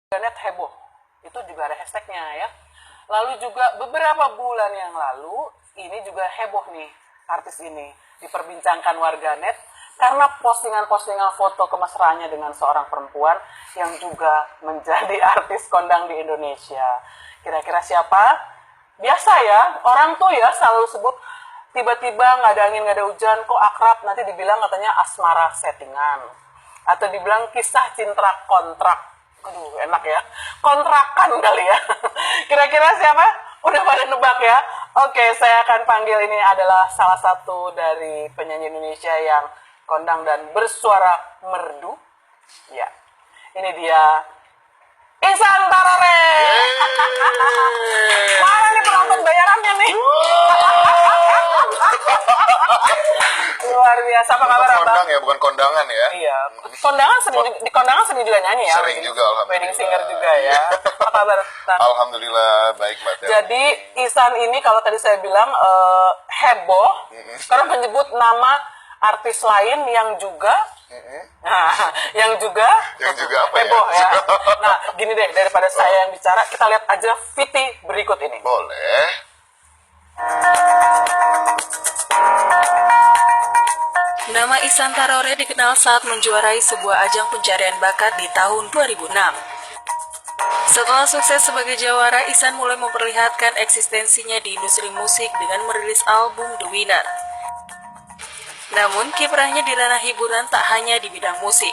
Net heboh, itu juga ada hashtagnya ya. Lalu juga beberapa bulan yang lalu ini juga heboh nih, artis ini diperbincangkan warganet karena postingan-postingan foto kemesraannya dengan seorang perempuan yang juga menjadi artis kondang di Indonesia. Kira-kira siapa? Biasa ya, orang tuh ya selalu sebut tiba-tiba nggak ada angin nggak ada hujan kok akrab, nanti dibilang katanya asmara settingan atau dibilang kisah cinta kontrak. Aduh, enak ya. Kontrakan kali ya. Kira-kira siapa? Udah pada nebak ya? Oke, saya akan panggil, ini adalah salah satu dari penyanyi Indonesia yang kondang dan bersuara merdu. Ya, ini dia Ihsan Tarore. Mana nih penonton bayarannya nih? Luar biasa. Apa kabar Abang? Kondang ya, bukan kondangan ya? Iya. Kondangan di kondangan sering juga nyanyi ya? Sering juga, alhamdulillah. Wedding singer juga ya. Apa kabar? Alhamdulillah baik, Mbak Tia. Jadi Ihsan ini kalau tadi saya bilang heboh karena menyebut nama artis lain yang juga apa heboh ya? ya. Nah, gini deh, daripada saya yang bicara, kita lihat aja VT berikut ini. Boleh. Nama Ihsan Tarore dikenal saat menjuarai sebuah ajang pencarian bakat di tahun 2006. Setelah sukses sebagai jawara, Ihsan mulai memperlihatkan eksistensinya di industri musik dengan merilis album The Winner. Namun, kiprahnya di ranah hiburan tak hanya di bidang musik.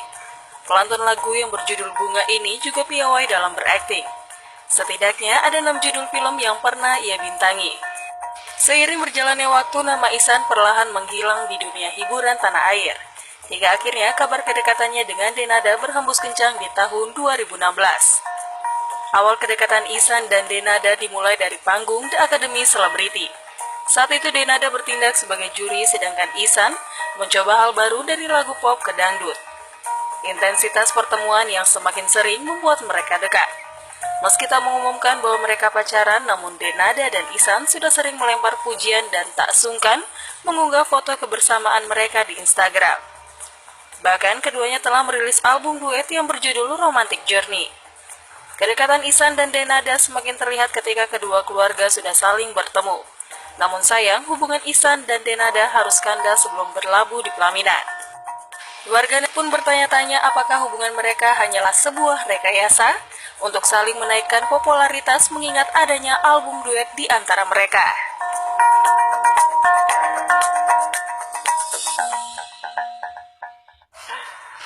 Pelantun lagu yang berjudul Bunga ini juga piawai dalam berakting. Setidaknya ada 6 judul film yang pernah ia bintangi. Seiring berjalannya waktu, nama Ihsan perlahan menghilang di dunia hiburan tanah air. Hingga akhirnya kabar kedekatannya dengan Denada berhembus kencang di tahun 2016. Awal kedekatan Ihsan dan Denada dimulai dari panggung The Academy Celebrity. Saat itu Denada bertindak sebagai juri, sedangkan Ihsan mencoba hal baru dari lagu pop ke dangdut. Intensitas pertemuan yang semakin sering membuat mereka dekat. Meski tak mengumumkan bahwa mereka pacaran, namun Denada dan Ihsan sudah sering melempar pujian dan tak sungkan mengunggah foto kebersamaan mereka di Instagram. Bahkan keduanya telah merilis album duet yang berjudul Romantic Journey. Kedekatan Ihsan dan Denada semakin terlihat ketika kedua keluarga sudah saling bertemu. Namun sayang, hubungan Ihsan dan Denada harus kandas sebelum berlabuh di pelaminan. Warganet pun bertanya-tanya apakah hubungan mereka hanyalah sebuah rekayasa untuk saling menaikkan popularitas mengingat adanya album duet di antara mereka.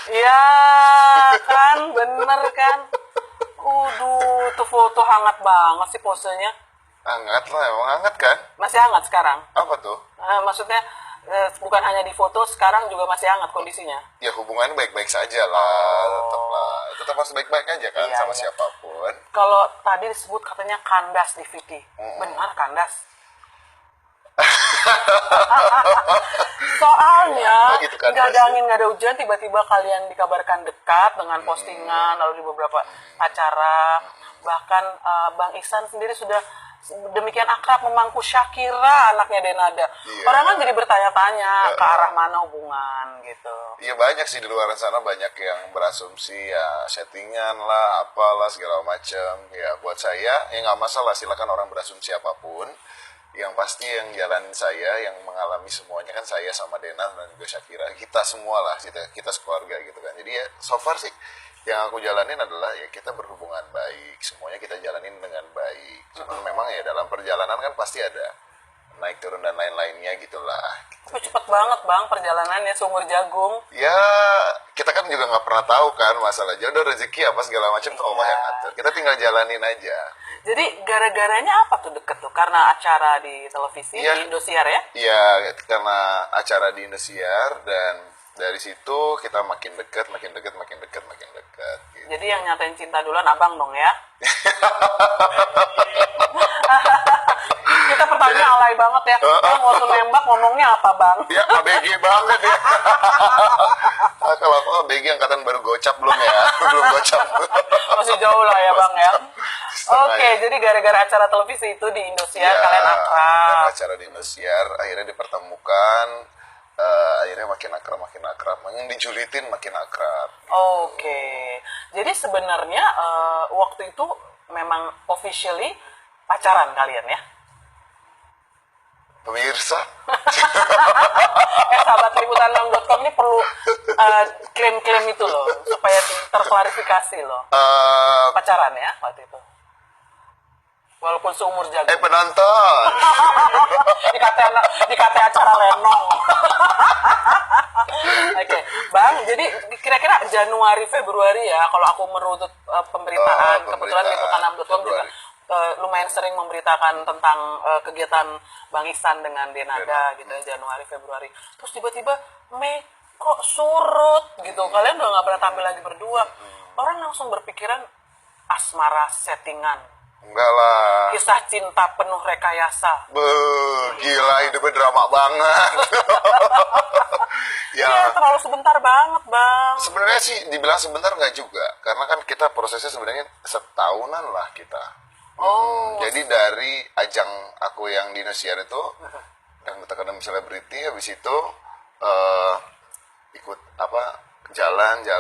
Ya kan, bener kan. Tuh foto hangat banget sih posenya. Hangat lah, emang hangat kan? Masih hangat sekarang. Apa tuh? Maksudnya bukan hanya di foto, sekarang juga masih hangat kondisinya. Ya hubungannya baik-baik saja lah, tetap harus baik-baik aja kan, Iya, sama iya. siapapun. Kalau tadi disebut katanya kandas di VT, benar kandas? Soalnya Oh, gitu kan, nggak ada angin nggak ada hujan, tiba-tiba kalian dikabarkan dekat dengan postingan, lalu di beberapa acara, bahkan Bang Ihsan sendiri sudah demikian akrab memangku Shakira, anaknya Denada. Iya. Orang kan jadi bertanya-tanya ke arah mana hubungan gitu. Iya, banyak sih di luar sana, banyak yang berasumsi ya settingan lah, apalah segala macam. Ya buat saya ya nggak masalah, silakan orang berasumsi apapun. Yang pasti yang jalanin saya, yang mengalami semuanya kan saya sama Dena dan juga Shakira, kita semua lah, kita sekeluarga gitu kan. Jadi ya so far sih yang aku jalanin adalah ya kita berhubungan baik, semuanya kita jalanin dengan baik. Cuman memang ya dalam perjalanan kan pasti ada naik turun dan lain-lainnya gitulah. Tapi cepet banget Bang perjalanannya, seumur jagung. Ya kita kan juga nggak pernah tahu kan masalah jodoh, rezeki apa segala macam tuh Allah yang ngatur. Kita tinggal jalanin aja. Jadi gara-garanya apa tuh deket tuh? Karena acara di televisi, Iya. di Indosiar ya? Iya, karena acara di Indosiar, dan dari situ kita makin dekat gitu. Jadi yang nyatain cinta duluan abang dong ya? Kita pertanyaan alay banget ya. Bang waktu nembak ngomongnya apa bang? Ya ABG banget ya. Kalau aku ABG angkatan baru gocap belum ya? Belum gocap. Masih jauh lah ya bang ya. Setengah Oke, ya. jadi gara-gara acara televisi itu di Indosiar Ya, kalian dan akrab. acara di Indosiar akhirnya dipertemukan. akhirnya makin akrab, yang dijulitin makin akrab. Oke. Jadi sebenarnya waktu itu memang officially pacaran kalian ya? Pemirsa, Sahabat liputan6.com ini perlu klaim-klaim itu loh supaya terklarifikasi loh. Pacaran ya waktu itu. Walaupun seumur jagung. penonton. Dikata acara renong. Oke, Bang. Jadi kira-kira Januari Februari ya kalau aku merunut pemberitaan, kebetulan liputan6.com juga lumayan sering memberitakan tentang kegiatan Bang Ihsan dengan Denada gitu ya, Januari Februari. Terus tiba-tiba Mei kok surut gitu. Kalian udah nggak pernah tampil lagi berdua. Orang langsung berpikiran asmara settingan. Enggak lah. Kisah cinta penuh rekayasa. Gila, hidupnya drama banget. Ya, terlalu sebentar banget, Bang. Sebenarnya sih dibilang sebentar nggak juga, karena kan kita prosesnya sebenarnya setahunan lah kita. Jadi dari ajang aku yang di Indosiar itu, yang Akademi Selebriti, habis itu ikut apa jalan ya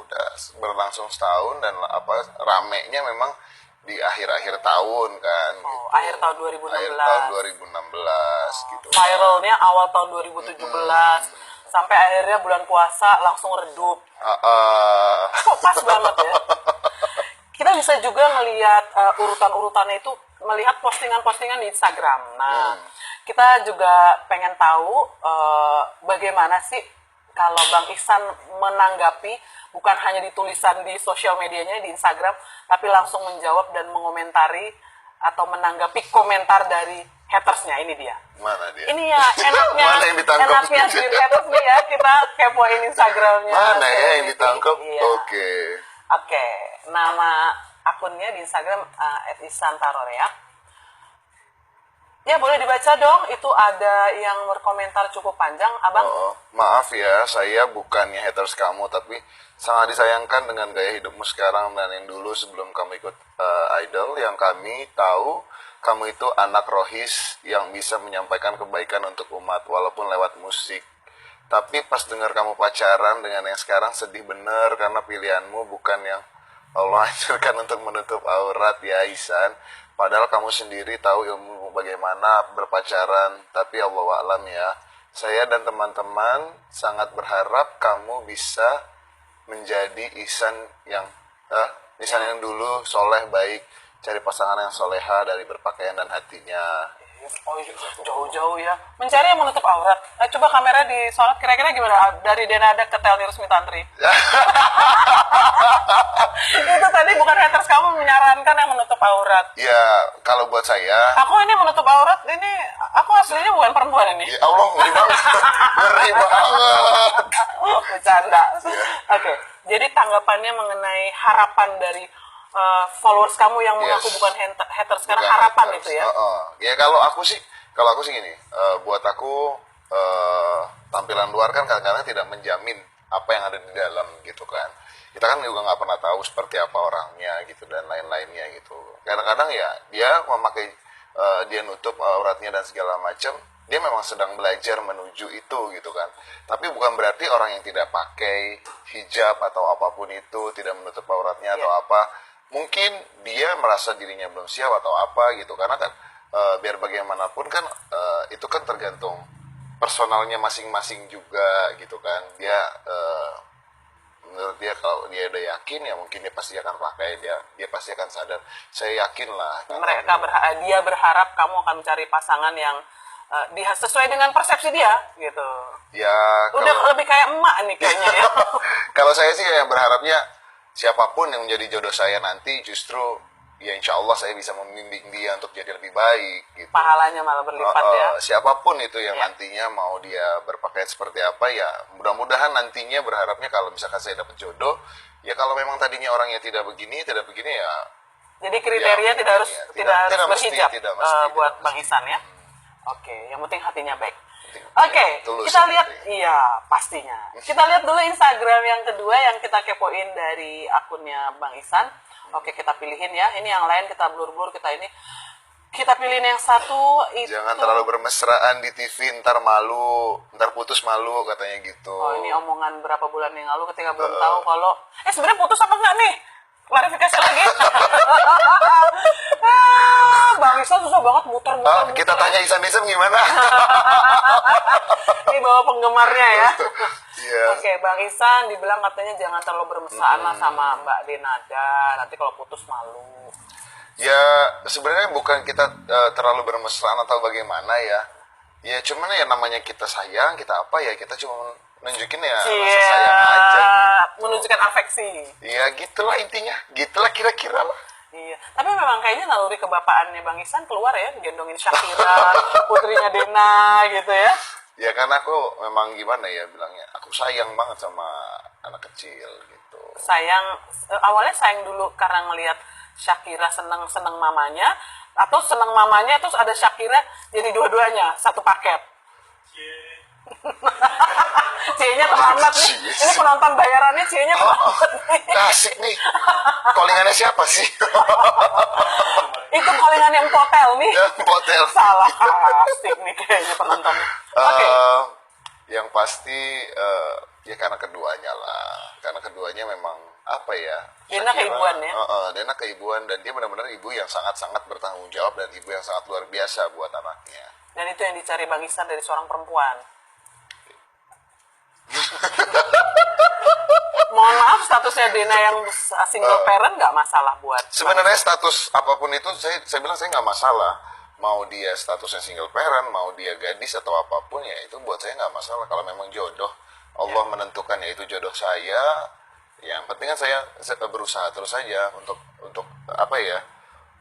udah berlangsung setahun, dan apa ramenya memang di akhir-akhir tahun kan. Akhir tahun 2016. Akhir tahun 2016 gitu. Viralnya awal tahun 2017 sampai akhirnya bulan puasa langsung redup. Kok pas banget ya. Kita bisa juga melihat urutan-urutannya itu, melihat postingan-postingan di Instagram. Nah, kita juga pengen tahu bagaimana sih kalau Bang Ihsan menanggapi, bukan hanya di tulisan di sosial medianya, di Instagram, tapi langsung menjawab dan mengomentari atau menanggapi komentar dari hatersnya. Ini dia. Mana dia? Ini ya enaknya, Mana yang ditangkap? enaknya di haters nih ya, kita kepoin Instagramnya. Mana ya yang ditangkap? Iya. Oke, nama akunnya di Instagram @ihsantarorea. Ya, boleh dibaca dong. Itu ada yang berkomentar cukup panjang, Abang. Maaf ya, saya bukannya haters kamu, tapi sangat disayangkan dengan gaya hidupmu sekarang dan yang dulu sebelum kamu ikut idol. Yang kami tahu, kamu itu anak rohis yang bisa menyampaikan kebaikan untuk umat, walaupun lewat musik. Tapi pas dengar kamu pacaran dengan yang sekarang, sedih bener karena pilihanmu bukan yang Allah anjurkan untuk menutup aurat ya Ihsan. Padahal kamu sendiri tahu ilmu bagaimana berpacaran. Tapi Allah alam ya, saya dan teman-teman sangat berharap kamu bisa menjadi Ihsan yang Ihsan yang dulu soleh, baik, cari pasangan yang soleha dari berpakaian dan hatinya. Oh, jauh-jauh ya. Mencari yang menutup aurat. Coba kamera disorot, kira-kira gimana? Dari Denada ke Telni Rusmi Tantri. Itu tadi bukan haters kamu menyarankan yang menutup aurat. Ya, kalau buat saya... Aku ini menutup aurat, ini... Aku aslinya bukan perempuan ini. Ya Allah, ngeri banget. Ngeri banget. Bercanda. Oke, jadi tanggapannya mengenai harapan dari followers kamu yang mengaku bukan haters, sekarang harapan haters. Itu ya. Ya kalau aku sih gini, buat aku tampilan luar kan kadang-kadang tidak menjamin apa yang ada di dalam gitu kan. Kita kan juga nggak pernah tahu seperti apa orangnya gitu dan lain-lainnya gitu. Kadang-kadang ya dia memakai dia nutup auratnya dan segala macam, dia memang sedang belajar menuju itu gitu kan. Tapi bukan berarti orang yang tidak pakai hijab atau apapun itu, tidak menutup auratnya atau apa, mungkin dia merasa dirinya belum siap atau apa gitu. Karena kan biar bagaimanapun kan itu kan tergantung personalnya masing-masing juga gitu kan. Dia menurut dia kalau dia udah yakin ya mungkin dia pasti akan pakai, dia pasti akan sadar. Saya yakin lah. Dia berharap kamu akan mencari pasangan yang sesuai dengan persepsi dia gitu. Ya, udah lebih kayak emak nih kayaknya ya. Kalau saya sih yang berharapnya siapapun yang menjadi jodoh saya nanti, justru ya insya Allah saya bisa membimbing dia untuk jadi lebih baik gitu. Pahalanya malah berlipat ya. Siapapun itu yang nantinya mau dia berpakaian seperti apa, ya mudah-mudahan nantinya berharapnya kalau misalkan saya dapat jodoh, ya kalau memang tadinya orangnya tidak begini ya. Jadi kriteria tidak harus berhijab buat Bang Ihsan ya. Oke, yang penting hatinya baik. Oke, kita lihat, iya pastinya. Kita lihat dulu Instagram yang kedua yang kita kepoin dari akunnya Bang Ihsan. Oke, kita pilihin ya. Ini yang lain kita blur-blur, kita ini. kita pilihin yang satu itu. Jangan terlalu bermesraan di TV, ntar malu, ntar putus malu katanya gitu. Oh, ini omongan berapa bulan yang lalu ketika belum tahu kalau sebenarnya putus apa enggak nih? Klarifikasi lagi. Bang Isan susah banget muter-muter. Kita tanya Isan gimana? Ini bawa penggemarnya ya. Iya. Oke, Bang Isan dibilang katanya jangan terlalu bermesraan lah sama Mbak Denada. Nanti kalau putus malu. Ya sebenarnya bukan kita terlalu bermesraan atau bagaimana ya. Ya cuman ya namanya kita sayang, kita apa ya, kita cuma nunjukin ya rasa sayang aja. Menunjukkan afeksi. Ya gitulah intinya, gitulah kira-kira lah. Iya, tapi memang kayaknya naluri kebapaannya Bang Isan keluar ya, gendongin Shakira, putrinya Dena gitu ya. Ya karena aku memang gimana ya bilangnya, aku sayang banget sama anak kecil gitu. Awalnya sayang dulu karena ngelihat Shakira seneng mamanya, atau seneng mamanya terus ada Shakira jadi dua-duanya satu paket. C-nya terlambat nih. Ini penonton bayarannya C-nya terlambat nih. Asik nih. Callingannya siapa sih? Itu callingan yang hotel nih. Hotel. Salah asik nih kayaknya penonton. Oke. Yang pasti ya karena keduanya lah. Karena keduanya memang apa ya? Dena keibuan ya. Dena keibuan dan dia benar-benar ibu yang sangat-sangat bertanggung jawab dan ibu yang sangat luar biasa buat anaknya. Dan itu yang dicari Bang Isan dari seorang perempuan. Mohon maaf statusnya Dena yang single parent nggak masalah buat. Sebenarnya status apapun itu saya bilang saya nggak masalah. Mau dia statusnya single parent, mau dia gadis atau apapun ya itu buat saya nggak masalah. Kalau memang jodoh Allah menentukan ya itu jodoh saya. Yang penting kan saya berusaha terus saja untuk apa ya?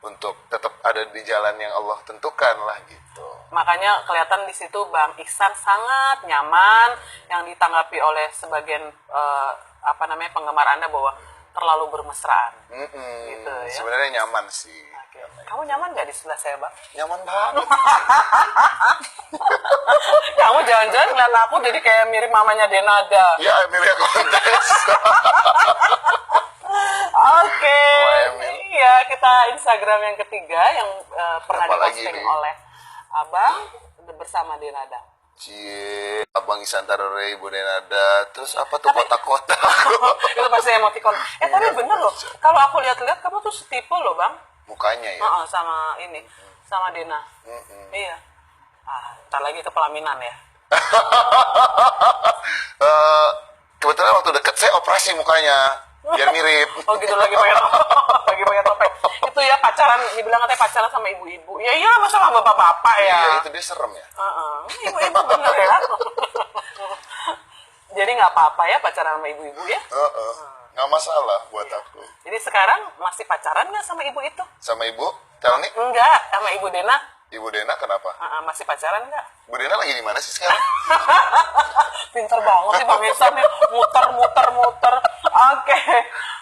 Untuk tetap ada di jalan yang Allah tentukan lah gitu. Makanya kelihatan di situ Bang Ihsan sangat nyaman yang ditanggapi oleh sebagian penggemar Anda bahwa terlalu bermesraan. Gitu ya. Sebenarnya nyaman sih. Oke. Kamu nyaman gak di sebelah saya, Bang? Nyaman banget. Kamu jangan-jangan ngeliat aku jadi kayak mirip mamanya Denada. Ya, Emilia Kontes. Oke. Iya, kita Instagram yang ketiga yang pernah diposting oleh Abang bersama Denada. Cie, Abang Ihsan Tarore, Ibu Denada, terus apa tuh kotak-kotak? Itu pasti emoticon. Tapi bener loh, kalau aku lihat-lihat kamu tuh setipe loh Bang. Mukanya ya? Sama ini, sama Dena. Iya. Ntar lagi ke pelaminan ya. Kebetulan waktu deket saya operasi mukanya, biar mirip. Oh gitu, lagi pakai topeng. Itu ya pacaran, dibilang katanya pacaran sama ibu-ibu. Ya iya, masa sama bapak-bapak ya. Iya, itu dia serem ya. Ibu-ibu bener ya. Jadi nggak apa-apa ya pacaran sama ibu-ibu ya? Nggak masalah buat aku. Jadi sekarang masih pacaran nggak sama ibu itu? Sama ibu? Telni? Enggak, sama ibu Dena. Ibu Dena kenapa? Masih pacaran nggak? Ibu Dena lagi di mana sih sekarang? Pinter banget sih Bang Ihsan nih, muter. Oke,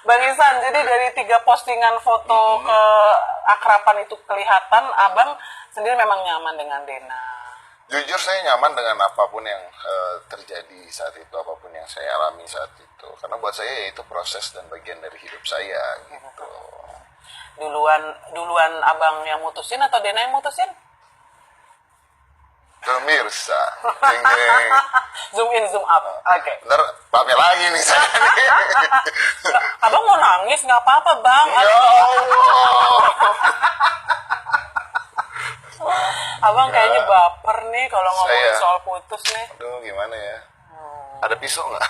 Bang Ihsan, jadi dari 3 postingan foto keakraban itu kelihatan, Abang sendiri memang nyaman dengan Dena. Jujur saya nyaman dengan apapun yang terjadi saat itu, apapun yang saya alami saat itu. Karena buat saya ya itu proses dan bagian dari hidup saya gitu. Duluan Abang yang mutusin atau Dena yang mutusin? Pemirsa, ding. Zoom in, zoom out. Oke. Ntar pamer lagi nih saya nih. Abang mau nangis nggak apa-apa Bang. Ya Allah. Abang kayaknya baper nih kalau ngomongin soal putus nih. Aduh gimana ya? Ada pisau nggak?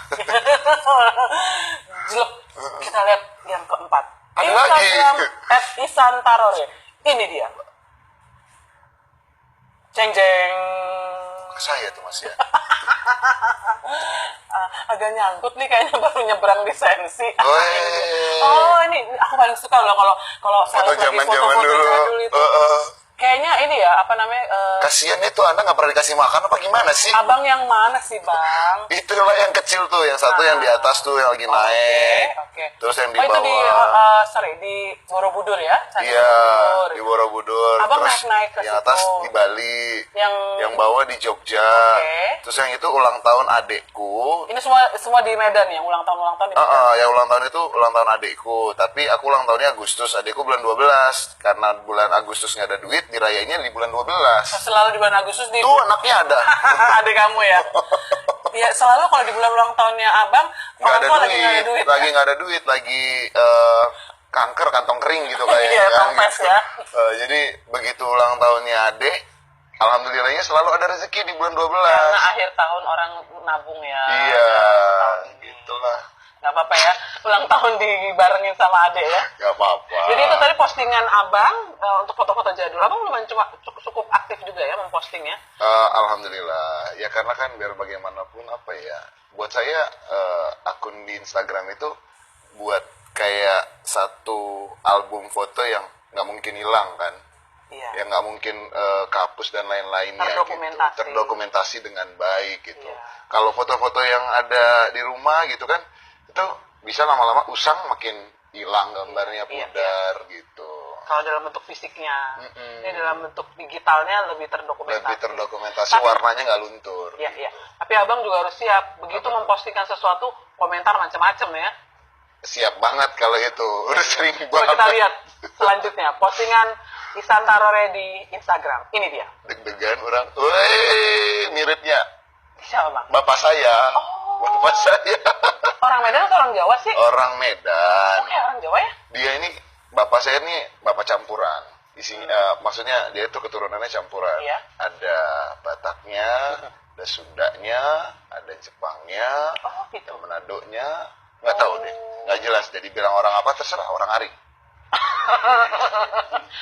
Jelek. Kita lihat yang keempat. Ada lagi. @isantarore. Ini dia. Jeng. Saya tuh Mas ya. Agak nyangkut nih kayaknya baru nyebrang di sensi. Oh, ini aku paling suka loh kalau foto zaman-zaman dulu. Itu. Kayaknya ini ya, Kasian itu Anda nggak pernah dikasih makan apa gimana sih? Abang yang mana sih Bang? Itulah yang kecil tuh, yang satu yang di atas tuh yang lagi naik. Oke. Terus yang di bawah. Itu di Borobudur ya? Iya, di Borobudur. Abang terus naik ke yang situ. atas di Bali. Yang bawah di Jogja. Terus yang itu ulang tahun adekku. Ini semua di Medan ya, ulang tahun di Medan. Yang ulang tahun itu ulang tahun adekku, tapi aku ulang tahunnya Agustus, adekku bulan 12. Karena bulan Agustus nggak ada duit, dirayainnya di bulan 12. Selalu di bulan Agustus di Tuh anaknya ada. adik kamu ya. Ya selalu kalau di bulan ulang tahunnya abang, Nggak orang ada tua duit, lagi nggak ada duit. lagi nggak ada duit, lagi kanker kantong kering gitu kayaknya. Iya, kan. kempes ya. Jadi begitu ulang tahunnya adik, alhamdulillahnya selalu ada rezeki di bulan 12. Karena akhir tahun orang nabung ya. Iya, Tahun ini. gitulah. Nggak apa-apa ya, ulang tahun dibarengin sama adik ya. Gak apa-apa. Jadi itu tadi postingan abang untuk foto-foto jadul. Abang lumayan cukup aktif juga ya mempostingnya. Alhamdulillah. Ya karena kan biar bagaimanapun apa ya, buat saya akun di Instagram itu buat kayak satu album foto yang nggak mungkin hilang kan. Iya. Yang nggak mungkin kapus dan lain-lainnya Terdokumentasi. gitu. Terdokumentasi dengan baik gitu. Iya. Kalau foto-foto yang ada di rumah gitu kan, itu bisa lama-lama usang makin hilang gambarnya, Iya, pudar gitu. Kalau dalam bentuk fisiknya, ini dalam bentuk digitalnya lebih terdokumentasi. Lebih terdokumentasi, warnanya nggak luntur. Iya, iya. Tapi abang juga harus siap. Begitu mempostingkan sesuatu, komentar macam-macam ya. Siap banget kalau itu. Udah sering Coba banget. kita lihat selanjutnya. Postingan Ihsan Tarore di Instagram. Ini dia. Deg-degan orang. Wih, miripnya Siapa bang? bapak saya. Bapak saya. Orang Medan atau orang Jawa sih? Orang Medan. Oke, orang Jawa ya? Dia ini bapak saya ini bapak campuran. Maksudnya dia itu keturunannya campuran. Iya. Ada Bataknya, ada Sundanya, ada Jepangnya, Oh, gitu. ada Manadonya. Nggak tahu deh. Nggak jelas. Jadi bilang orang apa terserah, orang Ari.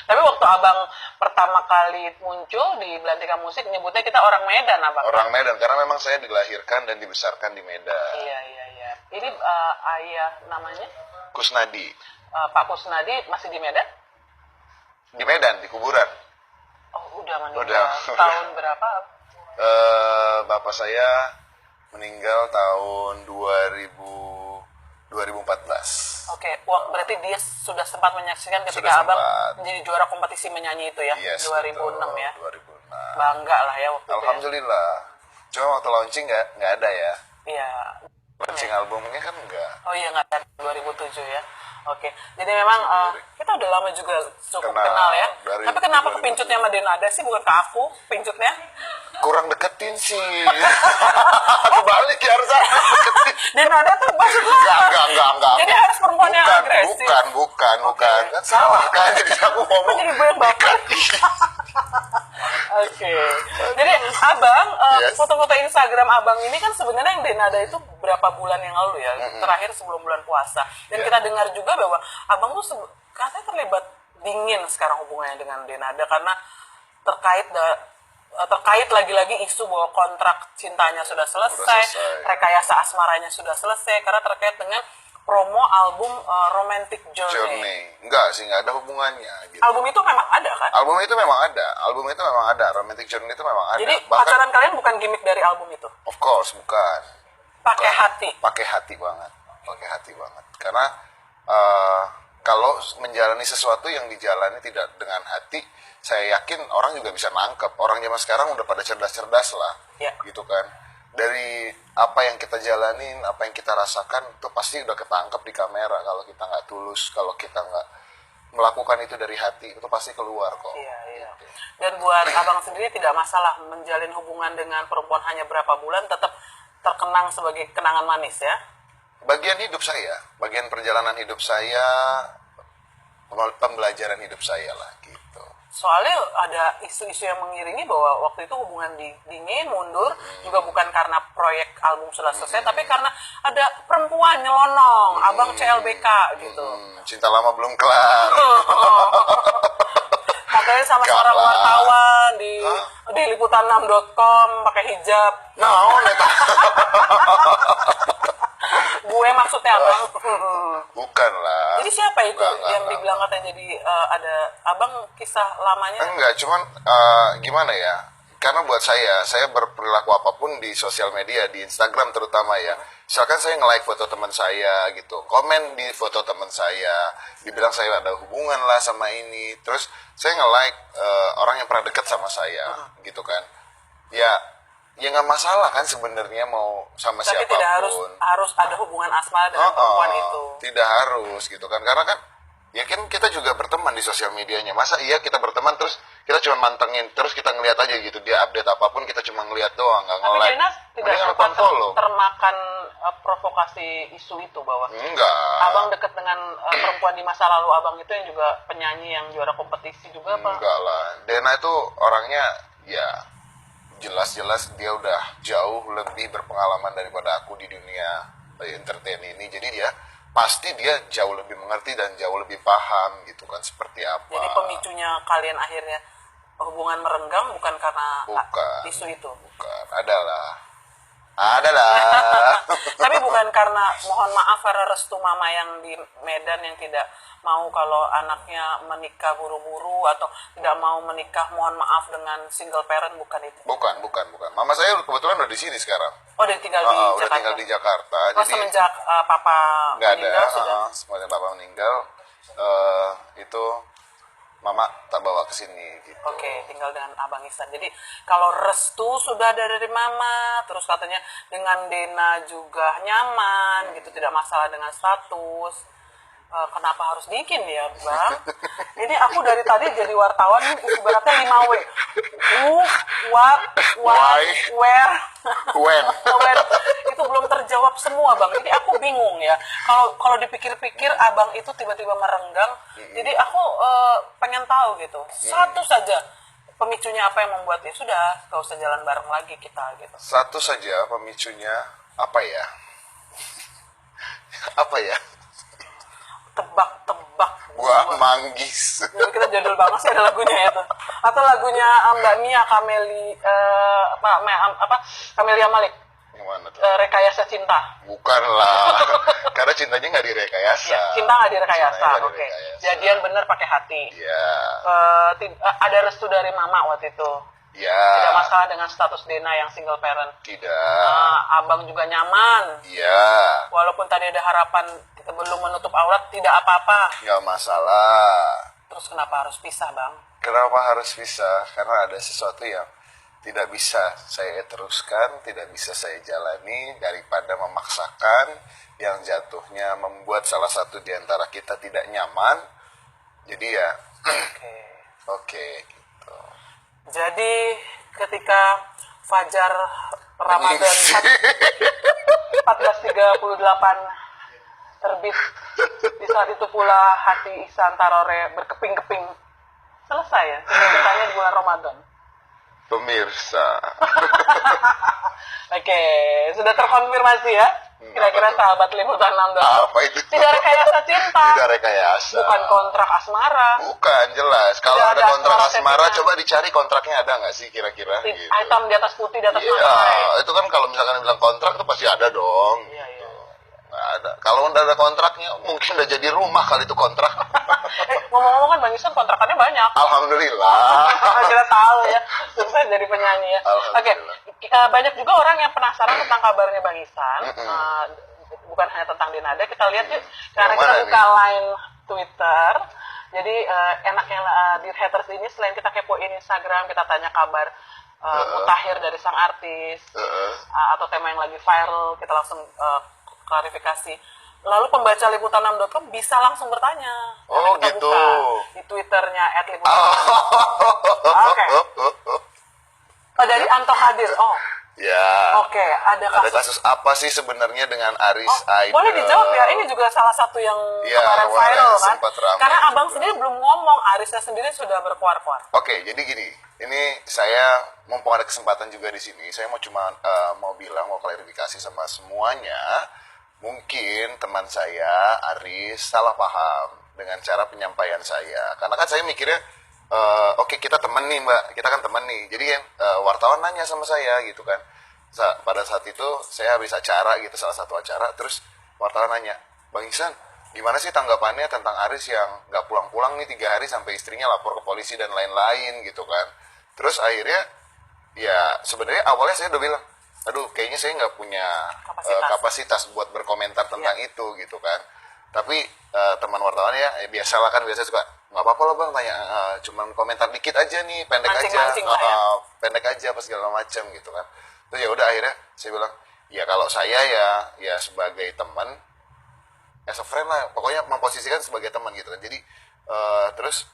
Tapi waktu abang pertama kali muncul di Belantika Musik, nyebutnya kita orang Medan, abang. Orang Medan karena memang saya dilahirkan dan dibesarkan di Medan. Iya, iya, iya. Ini ayah namanya Kusnadi. Pak Kusnadi masih di Medan? Di Medan, di kuburan. Oh, udah meninggal. Udah. Tahun berapa? Bapak saya meninggal tahun 2014. Oke, berarti dia sudah sempat menyaksikan ketika Sudah abang sempat. menjadi juara kompetisi menyanyi itu ya, Yes, 2006 betul, ya. 2006. Bangga lah ya waktu itu ya. Alhamdulillah. Cuma waktu launching nggak ada ya. Iya. Launching albumnya kan enggak. Oh iya, nggak ada 2007 ya. Oke, jadi memang kita udah lama juga cukup kenal ya. dari Tapi kenapa 2007. kepincutnya sama Denada sih, bukan ke aku pincutnya? Kurang deketin sih. Kebalik ya harusnya. Denada tuh maksudnya Enggak. jadi harus perempuan yang agresif. Bukan. Kan salah kan. Jadi aku ngomong. Jadi gue yang baper. Oke. Jadi abang, Yes. foto-foto Instagram abang ini kan sebenarnya yang Denada itu berapa bulan yang lalu ya, terakhir sebelum bulan puasa. Dan kita dengar juga bahwa abang tuh katanya terlibat dingin sekarang hubungannya dengan Denada karena terkait lagi-lagi isu bahwa kontrak cintanya sudah selesai, rekayasa asmaranya sudah selesai karena terkait dengan promo album Romantic Journey. Enggak sih, nggak ada hubungannya gitu. Album itu memang ada kan? Album itu memang ada. Romantic Journey itu memang ada. Jadi Bahkan, pacaran kalian bukan gimmick dari album itu? of course, bukan. Pakai hati? Pakai hati banget. Karena kalau menjalani sesuatu yang dijalani tidak dengan hati, saya yakin orang juga bisa nangkep. Orang zaman sekarang udah pada cerdas-cerdas lah, Ya. gitu kan. Dari apa yang kita jalanin, apa yang kita rasakan, itu pasti udah ketangkep di kamera. Kalau kita nggak tulus, kalau kita nggak melakukan itu dari hati, itu pasti keluar kok. Iya, iya. Dan buat abang sendiri tidak masalah menjalin hubungan dengan perempuan hanya berapa bulan, tetap terkenang sebagai kenangan manis ya? Bagian hidup saya, bagian perjalanan hidup saya, pembelajaran hidup saya lah gitu. Soalnya ada isu-isu yang mengiringi bahwa waktu itu hubungan dingin, mundur, juga bukan karena proyek album sudah selesai, tapi karena ada perempuan nyelonong, abang CLBK gitu. Cinta lama belum kelar. Katanya sama seorang Kalah. wartawan di liputan6.com pakai hijab. Nah, neta. Gue maksudnya abang. Bukan lah. Jadi siapa itu Enggak, yang enggak. dibilang katanya jadi ada abang kisah lamanya? Enggak, cuman gimana ya? Karena buat saya berperilaku apapun di sosial media, di Instagram terutama ya. Misalkan saya nge-like foto teman saya gitu, komen di foto teman saya, dibilang saya ada hubungan lah sama ini. Terus saya nge-like orang yang pernah dekat sama saya, gitu kan. Ya nggak masalah kan sebenarnya mau sama Tapi siapapun. tidak harus ada hubungan asmara dengan perempuan itu. Tidak harus gitu kan, karena kan ya kan kita juga berteman berteman di sosial medianya. Masa iya kita berteman terus kita cuma mantengin, terus kita ngeliat aja gitu dia update apapun kita cuma ngeliat doang, nggak Tapi nge-like. Dena tidak Mending sempat unfollow. termakan provokasi isu itu bahwa Enggak. abang dekat dengan perempuan di masa lalu abang itu yang juga penyanyi yang juara kompetisi juga apa? Enggak lah. Dena itu orangnya ya jelas-jelas dia udah jauh lebih berpengalaman daripada aku di dunia entertain ini. Jadi dia pasti dia jauh lebih mengerti dan jauh lebih paham gitu kan seperti apa. Jadi pemicunya kalian akhirnya hubungan merenggang bukan karena Bukan. isu itu. Bukan, adalah. Tapi bukan karena mohon maaf karena restu mama yang di Medan yang tidak mau kalau anaknya menikah buru-buru atau tidak mau menikah mohon maaf dengan single parent, bukan itu. Bukan. Mama saya kebetulan udah di sini sekarang. Oh, udah tinggal di Udah Jakarta. tinggal di Jakarta. Oh, Jadi semenjak papa nggak ada. meninggal sudah. Semenjak papa meninggal itu mama tak bawa ke sini gitu. Oke, tinggal dengan Abang Ihsan. Jadi kalau restu sudah ada dari mama, terus katanya dengan Dena juga nyaman, gitu, tidak masalah dengan status. Kenapa harus bikin ya, Bang? Ini aku dari tadi jadi wartawan, ibaratnya 5W. Who, what, Why? where, When? when. Itu belum terjawab semua, Bang. Jadi aku bingung ya. Kalau dipikir-pikir Abang itu tiba-tiba merenggang. Jadi aku pengen tahu gitu. Satu saja pemicunya apa yang membuat ya sudah gak usah jalan bareng lagi kita gitu. Satu saja pemicunya apa ya? Apa ya? Tebak-tebak. Buah manggis. Jadi kita jadul banget sih ada lagunya itu. Atau lagunya Mbak Mia Camelia Malik. Yang mana tuh? Rekayasa Cinta. Bukan lah. Karena cintanya nggak direkayasa. Ya, cinta nggak direkayasa. Cintanya nggak Oke. direkayasa. Jadian bener pakai hati. Iya. Ada restu dari mama waktu itu. Iya. Tidak masalah dengan status Dena yang single parent. Tidak. Abang juga nyaman. Iya. Walaupun tadi ada harapan belum menutup aurat, tidak apa-apa. Nggak masalah. Terus kenapa harus pisah, Bang? Kenapa harus pisah? Karena ada sesuatu yang tidak bisa saya teruskan, tidak bisa saya jalani daripada memaksakan yang jatuhnya membuat salah satu di antara kita tidak nyaman. Jadi ya, oke, gitu. Jadi ketika Fajar Ramadan 1438 terbit, di saat itu pula hati Ihsan Tarore berkeping-keping. Selesai ya, ceritanya di bulan Ramadan. Pemirsa, Oke, sudah terkonfirmasi ya. Kira-kira apa tuh? sahabat liputan 6 apa itu? tidak rekayasa cinta. Tidak rekayasa. Bukan kontrak asmara. Bukan, jelas. Kalau Tidak ada ada kontrak asmara asmara, settingan. coba dicari kontraknya ada nggak sih kira-kira? Gitu. Hitam di atas putih di atas Iya, matrai. itu kan kalau misalkan bilang kontrak tuh pasti ada dong. Iya, iya. Nggak ada. Kalau udah ada kontraknya, mungkin udah jadi rumah kali itu kontrak. Ngomong-ngomong kan Bang Ihsan kontrakannya banyak. Alhamdulillah. Kita tahu ya, sukses jadi penyanyi ya. Oke, Alhamdulillah. banyak juga orang yang penasaran tentang kabarnya Bang Ihsan. Bukan hanya tentang Denada, kita lihat yuk. Karena Yang kita mana buka line Twitter. Jadi enaknya di haters ini selain kita kepoin Instagram, kita tanya kabar mutakhir dari sang artis atau tema yang lagi viral, kita langsung klarifikasi. Lalu pembaca liputan6.com bisa langsung bertanya. Oh, Karena kita gitu. buka di Twitternya @liputan6. Oke. Oh, dari Anto Hadir. Oh, Ya. oke. Ada Ada kasus. kasus apa sih sebenarnya dengan Aris Aida? Boleh dijawab ya. Ini juga salah satu yang Iya, kemarin kemarin viral kan. sempat ramai. Karena abang sendiri belum ngomong, Arisnya sendiri sudah berkuar-kuar. Oke, jadi gini. Ini saya mumpung ada kesempatan juga di sini, saya mau bilang, mau klarifikasi sama semuanya. Mungkin teman saya Aris salah paham dengan cara penyampaian saya. Karena kan saya mikirnya oke, kita temen nih Mbak, kita kan temen nih. Jadi kan wartawan nanya sama saya gitu kan. Pada saat itu saya habis acara gitu, salah satu acara, terus wartawan nanya, Bang Ihsan, gimana sih tanggapannya tentang Aris yang nggak pulang-pulang nih 3 hari sampai istrinya lapor ke polisi dan lain-lain gitu kan. Terus akhirnya ya sebenarnya awalnya saya udah bilang, aduh kayaknya saya nggak punya kapasitas buat berkomentar tentang itu gitu kan. Tapi teman wartawan ya biasalah kan, biasa suka nggak apa-apa lah Bang, tanya cuman komentar dikit aja nih, pendek aja, Mancing-mancing lah ya. pendek aja apa segala macam gitu kan. Terus ya udah akhirnya saya bilang, ya kalau saya ya sebagai teman, as a friend lah, pokoknya memposisikan sebagai teman gitu kan. Jadi Terus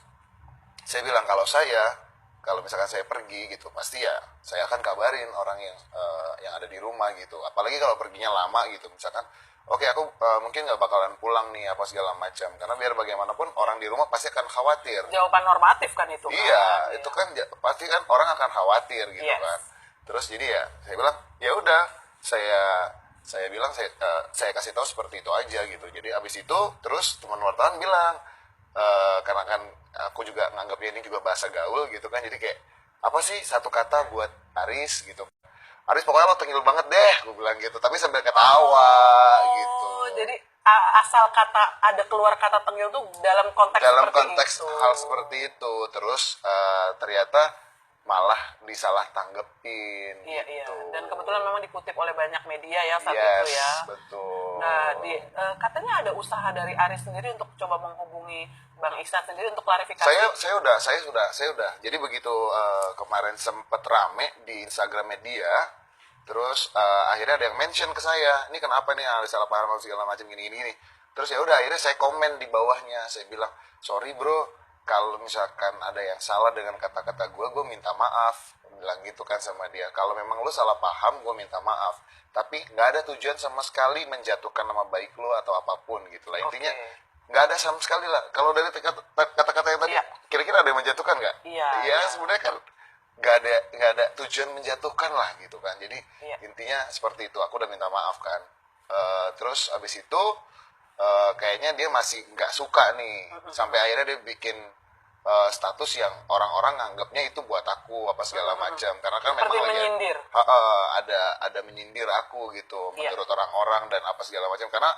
saya bilang kalau misalkan saya pergi gitu pasti ya saya akan kabarin orang yang ada di rumah gitu, apalagi kalau perginya lama gitu, misalkan oke aku mungkin nggak bakalan pulang nih apa segala macam, karena biar bagaimanapun orang di rumah pasti akan khawatir. Jawaban normatif kan itu. Iya, kan? itu kan pasti kan orang akan khawatir gitu Yes. kan. Terus jadi ya saya bilang ya udah saya bilang saya kasih tahu seperti itu aja gitu. Jadi abis itu terus teman wartawan bilang karena kan aku juga nganggapnya ini juga bahasa gaul gitu kan, jadi kayak apa sih satu kata buat Aris gitu. Aris pokoknya lo tengil banget deh, gue bilang gitu, tapi sambil ketawa gitu. Oh, jadi asal kata ada keluar kata tengil tuh dalam konteks Dalam seperti konteks itu. hal seperti itu, terus ternyata malah disalah tanggepin Iya, iya. gitu. Dan kebetulan memang dikutip oleh banyak media ya saat Yes, itu ya. betul. Nah, katanya ada usaha dari Aris sendiri untuk coba menghubungi Bang Ihsan sendiri untuk klarifikasi. Saya sudah. Jadi begitu kemarin sempet rame di Instagram media, terus akhirnya ada yang mention ke saya, ini kenapa nih ada salah paham segala macam gini. Terus ya udah akhirnya saya komen di bawahnya, saya bilang sorry bro, kalau misalkan ada yang salah dengan kata-kata gue minta maaf, bilang gitu kan sama dia. Kalau memang lu salah paham, gue minta maaf. Tapi nggak ada tujuan sama sekali menjatuhkan nama baik lu atau apapun gitu lah. Intinya nggak ada sama sekali lah. Kalau dari kata-kata yang tadi, Iya. kira-kira ada yang menjatuhkan nggak? Iya, Ya iya. sebenarnya kan nggak ada tujuan menjatuhkan lah gitu kan. Jadi Iya. intinya seperti itu. Aku udah minta maaf kan. Terus abis itu kayaknya dia masih nggak suka nih, sampai akhirnya dia bikin status yang orang-orang nganggapnya itu buat aku apa segala macam, karena kan Seperti memang lagi menyindir. ada menyindir aku gitu Iya. menurut orang-orang dan apa segala macam, karena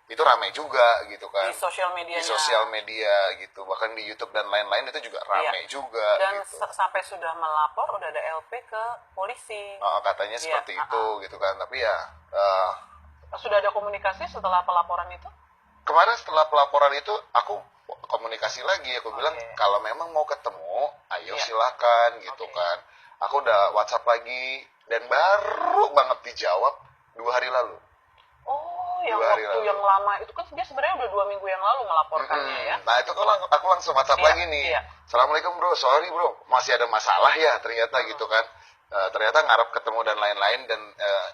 itu ramai juga gitu kan Di sosial medianya. di sosial media gitu, bahkan di YouTube dan lain-lain itu juga ramai juga Dan gitu. sampai sudah melapor, udah ada LP ke polisi. Katanya Iya, seperti itu gitu kan, tapi ya Sudah ada komunikasi setelah pelaporan itu? kemarin setelah pelaporan itu aku komunikasi lagi, aku bilang Oke. kalau memang mau ketemu ayo Iya. silakan gitu Oke. kan. Aku udah WhatsApp lagi dan baru banget dijawab 2 hari lalu. Oh, yang 2 hari waktu lalu. yang lama itu kan dia sebenarnya udah 2 minggu yang lalu melaporkannya ya. Nah itu kan aku langsung WhatsApp Iya, lagi nih. iya. Assalamualaikum bro, sorry bro, masih ada masalah ya ternyata gitu kan. Ternyata ngarep ketemu dan lain-lain dan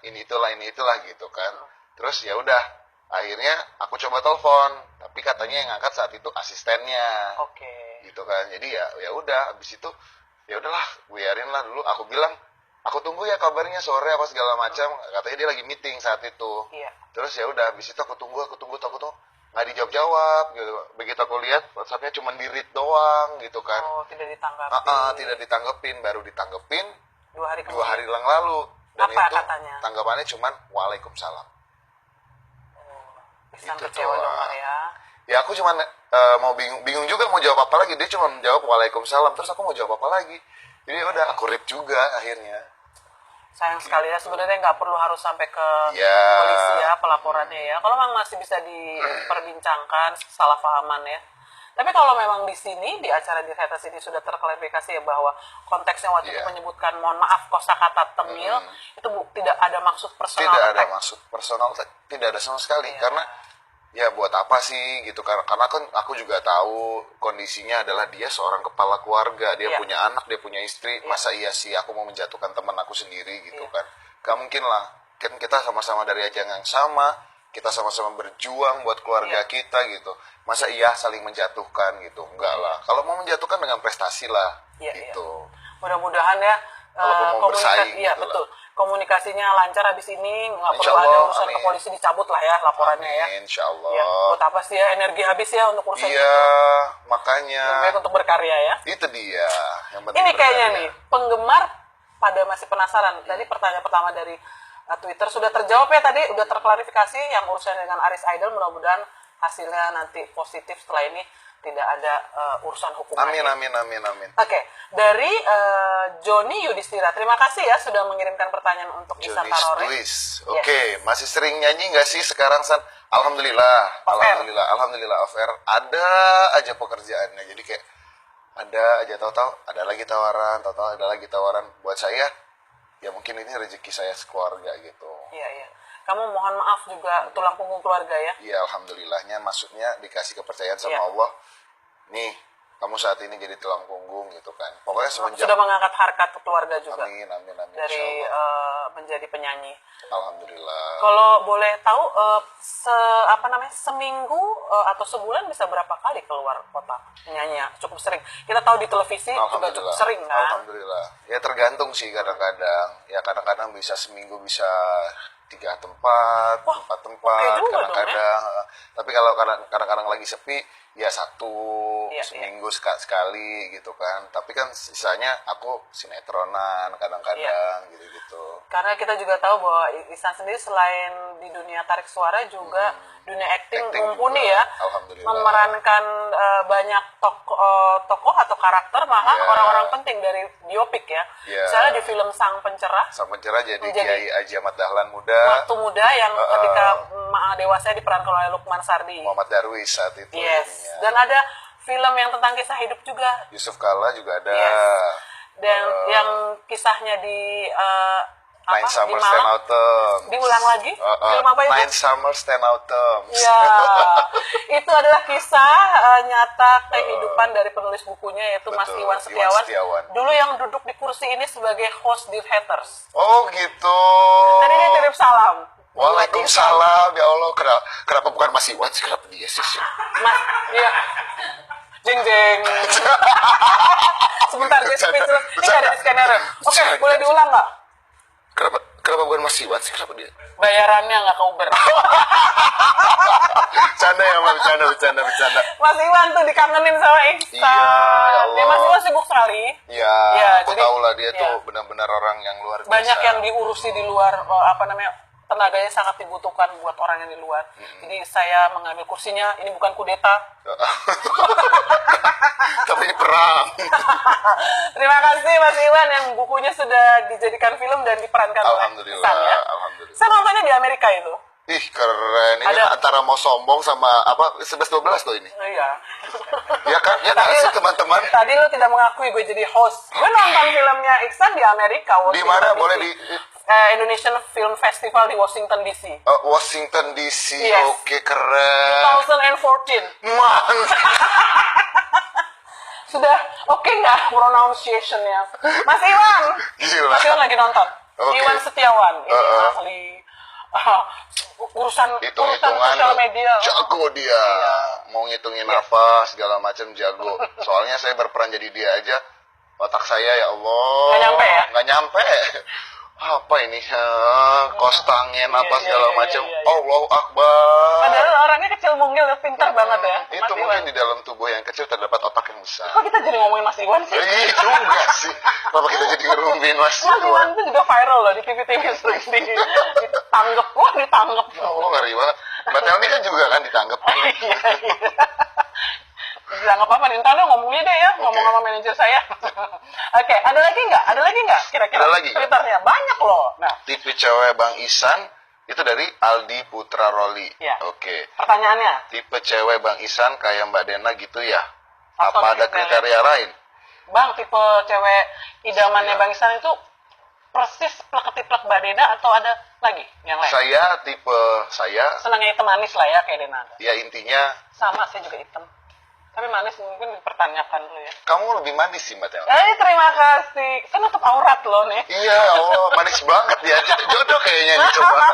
ini itulah gitu kan. Terus ya udah, akhirnya aku coba telepon, tapi katanya yang ngangkat saat itu asistennya. Oke. Gitu kan. Jadi ya udah, habis itu ya udahlah, biarin lah dulu. Aku bilang aku tunggu ya kabarnya sore apa segala macam. Katanya dia lagi meeting saat itu. Iya. Terus ya udah, habis itu aku tunggu nggak dijawab gitu. Begitu aku lihat WhatsAppnya cuma di-read doang gitu kan. Oh, tidak ditanggapi. Tidak ditanggepin, baru ditanggepin 2 hari 2 kemudian. hari yang lalu. Dan Apa itu katanya? tanggapannya cuma waalaikumsalam. Ihsan Gitu kecewa doang. dong Mar, ya. Ya aku cuma mau bingung juga mau jawab apa lagi. Dia cuma menjawab waalaikumsalam, terus aku mau jawab apa lagi. Jadi udah aku read juga akhirnya. Sayang sekali ya, sebenarnya nggak perlu harus sampai ke Ya. polisi ya pelaporannya ya. Kalau memang masih bisa diperbincangkan salah pahaman ya. Tapi kalau memang di sini, di acara di Retas ini sudah terklarifikasi ya bahwa konteksnya waktu itu Iya. menyebutkan mohon maaf kosakata temil, itu tidak ada maksud personal Tidak ada attack. maksud personal attack, tidak ada sama sekali. Iya. Karena ya buat apa sih gitu, karena kan aku juga tahu kondisinya adalah dia seorang kepala keluarga, dia Iya. punya anak, dia punya istri. Masa iya sih aku mau menjatuhkan teman aku sendiri gitu Iya. kan? Gak mungkin lah, kan kita sama-sama dari ajang yang sama, kita sama-sama berjuang buat keluarga Iya. kita gitu. Masa iya saling menjatuhkan gitu? Enggak lah, kalau mau menjatuhkan dengan prestasi lah Iya, gitu. Mudah-mudahan ya Kalaupun mau bersaing iya gitu betul. Komunikasinya lancar habis ini, nggak Insya perlu ada Allah, urusan ke amin. polisi, dicabut lah ya laporannya ya. Amin, insya Allah. Ya, buat apa sih ya energi habis ya untuk urusan Iya, itu. makanya Lebih baik untuk berkarya ya. itu dia yang penting. Ini kayaknya berkarya. nih, penggemar pada masih penasaran. Tadi pertanyaan pertama dari Twitter sudah terjawab ya tadi, udah terklarifikasi yang urusan dengan Aris Idol. Mudah-mudahan hasilnya nanti positif setelah ini, tidak ada urusan hukum Amin, lagi. amin. Oke, dari Joni Yudhistira, terima kasih ya sudah mengirimkan pertanyaan untuk Ihsan Jonis Tarore. Luis. Oke, masih sering nyanyi nggak sih sekarang, San? Alhamdulillah, Off air. alhamdulillah off air. Ada aja pekerjaannya. Jadi kayak ada aja, tahu-tahu ada lagi tawaran, buat saya. Ya mungkin ini rezeki saya sekeluarga gitu. Iya, iya. Kamu mohon maaf juga tulang punggung keluarga ya. Iya, alhamdulillahnya, maksudnya dikasih kepercayaan sama Iya. Allah. nih kamu saat ini jadi tulang punggung gitu kan. Pokoknya semenjak Sudah mengangkat harkat ke keluarga juga amin dari insya Allah. menjadi penyanyi. Alhamdulillah. Kalau boleh tahu seminggu atau sebulan bisa berapa kali keluar kota penyanyi? Cukup sering. Kita tahu di televisi juga cukup sering kan. Alhamdulillah. Ya tergantung sih kadang-kadang. Ya kadang-kadang bisa seminggu bisa 3 tempat, Wah, 4 tempat, oke juga dong, kadang-kadang. Tapi kalau kadang-kadang lagi sepi, ya satu Iya, seminggu sekali gitu kan. Tapi kan sisanya aku sinetronan kadang-kadang gitu-gitu. Karena kita juga tahu bahwa Ihsan sendiri selain di dunia tarik suara juga dunia acting mumpuni juga, ya, alhamdulillah. memerankan banyak tokoh atau karakter, malah Iya. orang-orang penting dari biopik ya. Iya. Misalnya di film Sang Pencerah, Sang Pencerah jadi Menjadi- Kiai Haji Ahmad Dahlan muda, waktu muda yang ketika dewasa diperancang oleh Lukman Sardi. Muhammad Darwis saat itu. Yes. ininya. Dan ada film yang tentang kisah hidup juga. Yusuf Kalla juga ada. Yes. Dan yang kisahnya di Nine di Summer Malang. Stand Autumn. Diulang lagi? Film apa itu? Nine Summer Stand Autumn. Ya, itu adalah kisah nyata kehidupan dari penulis bukunya yaitu Mas Betul, Iwan Iwan Setiawan. Setiawan. Dulu yang duduk di kursi ini sebagai host Dear Haters. Oh gitu. Tadi dia titip salam. Waalaikumsalam. Ya Allah, kenapa bukan Mas Iwan sih? Kenapa dia sih? Mas, iya. Jeng jeng. Sebentar, dia speechless. Ini nggak ada di skenario. Oke, boleh diulang nggak? Kenapa bukan Mas Iwan sih? Kenapa dia? Bayarannya nggak ke Uber. Bercanda ya, Mas. Bercanda. Mas Iwan tuh dikangenin sama Ihsan. Iya, ya Allah. Dia Mas Iwan sibuk sekali. Ya, Ya, aku jadi- tahu lah dia ya. tuh benar-benar orang yang luar biasa. Banyak yang diurusi di luar tenaganya sangat dibutuhkan buat orang yang di luar. Jadi saya mengambil kursinya, ini bukan kudeta. Tapi ini perang. Terima kasih Mas Iwan yang bukunya sudah dijadikan film dan diperankan oleh Alhamdulillah, Ihsan ya. alhamdulillah. Saya nontonnya di Amerika itu. Ih, keren. Ini Ada- antara mau sombong sama apa 11-12 tuh ini. Oh, iya. Ya kan? Ya kan sih teman-teman. Tadi lu tidak mengakui gue jadi host. Gue nonton filmnya Ihsan di Amerika. Di mana? Washington Boleh DC. di Indonesian Film Festival di Washington DC. Washington DC. Yes. Oke, keren. 2014. Mantap. Sudah oke nggak pronunciation-nya? Mas Iwan. Gila. Mas Iwan lagi nonton. Oke. Iwan Setiawan. Ini ahli urusan Hitung-hitungan sosial media. jago dia. Mau ngitungin apa segala macam jago. Soalnya saya berperan jadi dia aja. Otak saya ya Allah. Nggak nyampe ya? Nggak nyampe. Apa ini? Kostangin apa segala iya, macam. iya. Allahu Akbar. Padahal orangnya kecil mungil, pintar banget ya. Itu Mas mungkin Iwan. di dalam tubuh yang kecil terdapat otak yang besar. Kok kita jadi ngomongin Mas Iwan sih? Iya juga sih. Kenapa kita jadi ngerumbin Mas Mas Iwan itu juga viral loh di TV-TV sering ditanggep. Wah, ditanggep. Oh, ngeri banget. Mbak Telmi kan juga kan ditangkap. Iya. Ditanggep apa? Nintendo ngomongnya deh ya, ngomong sama manajer saya. Oke, ada lagi nggak? Kira-kira Ada lagi. Twitternya banyak loh. Nah, Tipe cewek Bang Ihsan itu dari Aldi Putra Roli. Iya. Oke. pertanyaannya, Tipe cewek Bang Ihsan kayak Mbak Dena gitu ya? Atau Apa ada kriteria? kriteria lain? Bang, tipe cewek idamannya Iya. Bang Ihsan itu persis plek-ketiplek Mbak Dena atau ada lagi yang lain? Saya Senangnya hitam manis lah ya kayak Dena. ya intinya Sama, saya juga hitam. Tapi manis mungkin dipertanyakan dulu ya. kamu lebih manis sih Mbak Telmi. Terima kasih. Saya nutup aurat loh nih. Iya, Allah manis banget ya. Jodoh kayaknya nih coba.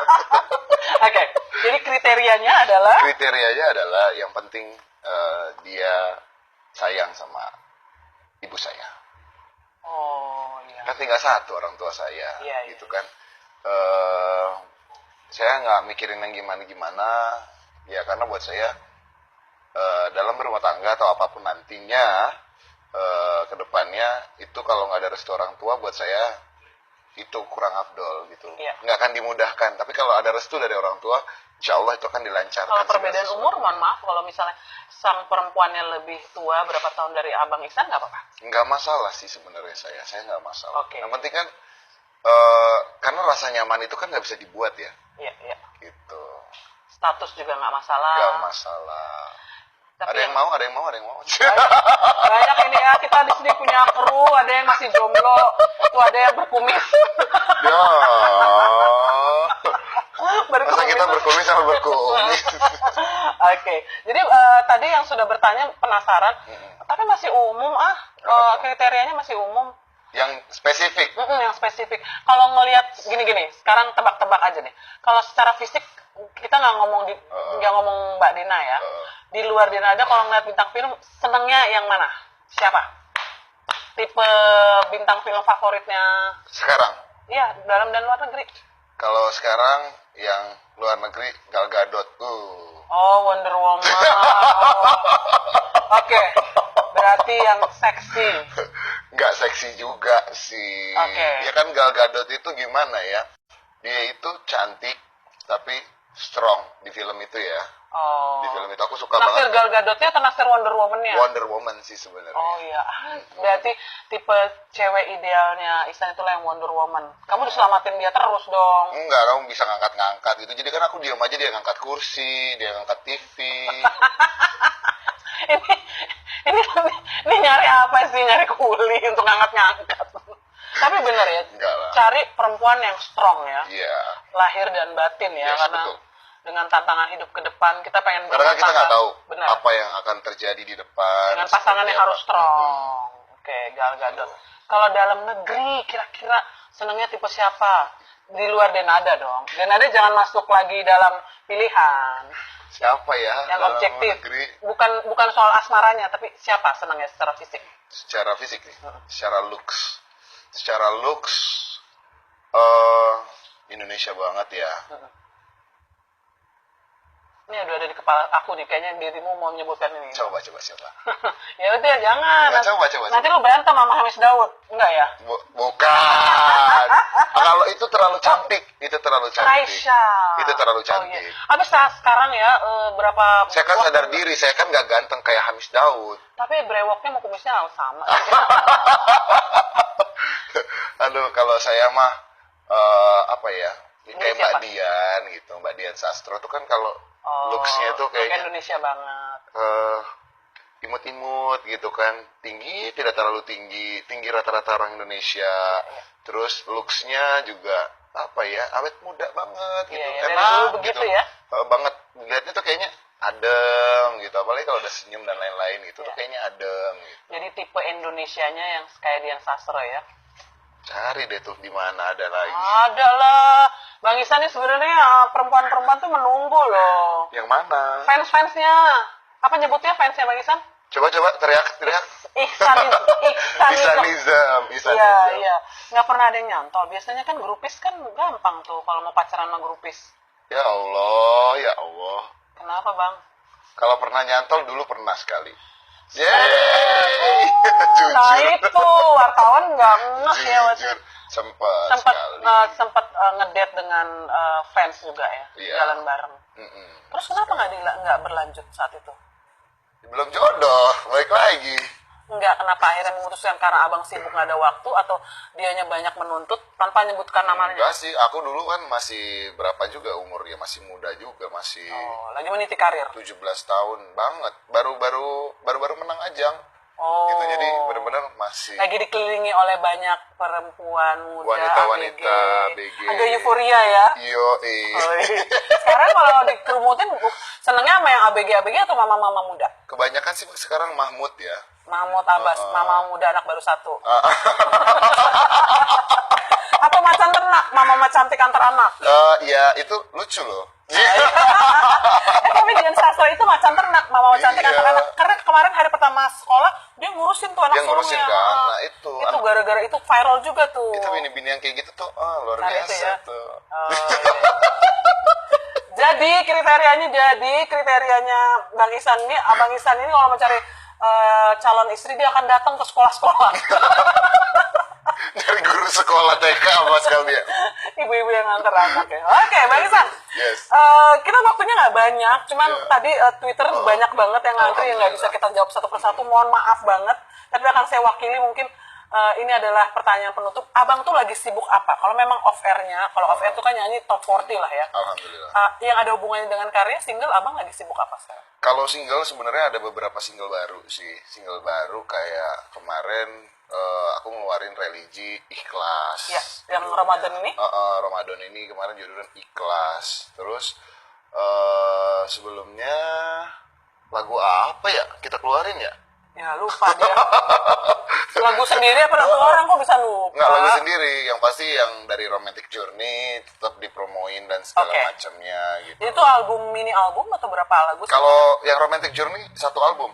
Oke, jadi kriterianya adalah Kriterianya adalah yang penting dia sayang sama ibu saya. oh iya. Kan tinggal satu orang tua saya, Iya, gitu kan. Saya nggak mikirin yang gimana-gimana, ya karena buat saya dalam berumah tangga atau apapun nantinya ke depannya itu kalau nggak ada restu orang tua buat saya itu kurang afdol gitu. Iya. Nggak akan dimudahkan. Tapi kalau ada restu dari orang tua, insya Allah itu akan dilancarkan. Kalau perbedaan segala umur, mohon maaf kalau misalnya sang perempuannya lebih tua berapa tahun dari Abang Ihsan nggak apa-apa. nggak masalah sih sebenarnya saya nggak masalah. Oke. Yang penting kan karena rasa nyaman itu kan nggak bisa dibuat ya, Iya, iya. gitu. Status juga nggak masalah. Nggak masalah. Tapi Ada yang mau. banyak ini ya, kita di sini punya kru, ada yang masih jomblo, tuh ada yang berkumis. Ya. Masa Berkumis. kita berkumis sama berkumis. Oke. Jadi tadi yang sudah bertanya penasaran, tapi masih umum kriterianya masih umum. Yang spesifik. Yang spesifik. Kalau ngelihat gini-gini, sekarang tebak-tebak aja nih. Kalau secara fisik kita nggak ngomong nggak ngomong Mbak Dina ya. Di luar Dina aja kalau ngeliat bintang film senengnya yang mana? Siapa? Tipe bintang film favoritnya? Sekarang. Iya, dalam dan luar negeri. Kalau sekarang yang luar negeri Gal Gadot. Oh, Wonder Woman. Oke. Berarti yang seksi. Nggak seksi juga sih. Oke. Ya kan Gal Gadot itu gimana ya? Dia itu cantik tapi strong di film itu ya. Oh. Di film itu aku suka Naksir banget. Gal Gadotnya atau naksir Wonder Woman-nya? Wonder Woman sih sebenarnya. Oh iya, berarti tipe cewek idealnya Ihsan itulah yang Wonder Woman. Kamu diselamatin dia terus dong. Enggak, kamu bisa ngangkat-ngangkat gitu. Jadi kan aku diam aja, dia ngangkat kursi, dia ngangkat TV. ini nyari apa sih? Nyari kuli untuk ngangkat-ngangkat. Tapi bener ya, Enggak lah. cari perempuan yang strong ya. Iya. Lahir dan batin ya, Yes, karena betul. dengan tantangan hidup ke depan kita pengen Karena kan kita nggak tahu Benar. apa yang akan terjadi di depan. Dengan pasangan seperti yang harus apa. strong. Oke, Gal Gadot. Kalau dalam negeri kira-kira senengnya tipe siapa? Di luar Denada dong. Denada jangan masuk lagi dalam pilihan Siapa ya? yang dalam objektif. negeri? Bukan soal asmaranya, tapi siapa senengnya secara fisik? Secara fisik nih, secara looks. Secara looks Indonesia banget ya. Ini udah ada di kepala aku nih, kayaknya dirimu mau menyebutkan ini. Coba siapa? Ya udah jangan. Ya, coba. Nanti lu berantem sama Hamis Daud. Enggak ya? Bukan. Kalau itu terlalu cantik, itu terlalu cantik. Raisya. Itu terlalu Oh, cantik. iya. Habis sekarang ya berapa Saya kan waktu- sadar diri, saya kan nggak ganteng kayak Hamis Daud. Tapi brewoknya mau kumisnya sama. Aduh, kalau saya mah apa ya? Kayak Ini Mbak siapa? Dian gitu, Mbak Dian Sastro tuh kan kalau looks-nya tuh kayak kayaknya Indonesia banget. imut-imut gitu kan, tinggi tidak terlalu tinggi, tinggi rata-rata orang Indonesia. Terus looks-nya juga apa ya, awet muda banget gitu, Iya, dari enak dulu begitu gitu, ya? banget. Lihatnya tuh kayaknya adem gitu, apalagi kalau udah senyum dan lain-lain gitu tuh kayaknya adem gitu. Jadi tipe Indonesianya yang kayak Dian Sastro ya. Cari deh tuh di mana ada lagi. Ada lah. Bang Ihsan ini sebenarnya perempuan-perempuan tuh menunggu loh. Yang mana? Fans-fansnya. Apa nyebutnya fansnya Bang Ihsan? Coba teriak. Ihsanism. Ihsanism. Iya. Nggak pernah ada yang nyantol. Biasanya kan grupis kan gampang tuh kalau mau pacaran sama grupis. Ya Allah. Kenapa Bang? Kalau pernah nyantol dulu pernah sekali. Yeay. Nah Jujur. itu wartawan nggak ngeh ya waktu Jujur. Sempat sempat sekali. ngedate dengan fans juga ya, Iya. jalan bareng. Terus kenapa nggak berlanjut saat itu? Belum jodoh, balik lagi. Enggak, kenapa akhirnya memutuskan karena abang sibuk nggak ada waktu atau dianya banyak menuntut tanpa menyebutkan namanya? Enggak sih, aku dulu kan masih berapa juga umurnya, masih muda juga, masih Oh, lagi meniti karir. 17 tahun banget. Baru menang ajang. Oh. Gitu, jadi benar-benar masih Lagi dikelilingi oleh banyak perempuan muda, wanita-wanita ABG. Agak euforia ya. Yo, Oh, iya. Sekarang kalau dikerumutin senengnya sama yang ABG atau mama-mama muda? kebanyakan sih sekarang Mahmud ya. Mahmud Abbas, mama muda anak baru satu. Atau macan ternak, mama cantik antar anak. Ya itu lucu loh. Tapi Dian Sastro itu macan ternak, mama cantik Iya. antar anak. Karena kemarin hari pertama sekolah dia ngurusin tuh anak Dia ngurusin sulungnya. kan, nah itu. Itu gara-gara itu viral juga tuh. Itu bini-bini yang kayak gitu tuh luar Nah, itu biasa ya. tuh. Oh, iya. Jadi kriterianya Bang Ihsan ini, Abang Ihsan ini kalau mencari calon istri dia akan datang ke sekolah-sekolah. Dari guru sekolah TK apa sekalian. Ibu-ibu yang nganter anak ya. Oke, Bang Ihsan. Yes. Kita waktunya nggak banyak, cuman Iya. tadi Twitter banyak banget yang ngantri yang nggak bisa kita jawab satu persatu. Mohon maaf banget, tapi akan saya wakili mungkin. Ini adalah pertanyaan penutup. Abang tuh lagi sibuk apa? Kalau memang off air-nya, kalau off air tuh kan nyanyi top 40 lah ya. Alhamdulillah. Yang ada hubungannya dengan karya single, abang lagi sibuk apa sekarang? Kalau single sebenarnya ada beberapa single baru sih. Single baru kayak kemarin aku ngeluarin Religi Ikhlas. Ya, yang Judulnya. Ramadan ini? Ramadan ini kemarin judulnya Ikhlas. Terus Sebelumnya lagu apa ya kita keluarin ya? Ya lupa dia. Lagu sendiri apa lagu orang kok bisa lupa? Nggak lagu sendiri, yang pasti yang dari Romantic Journey tetap dipromoin dan segala Oke. macamnya gitu. Itu album mini album atau berapa lagu sih? Kalau yang Romantic Journey satu album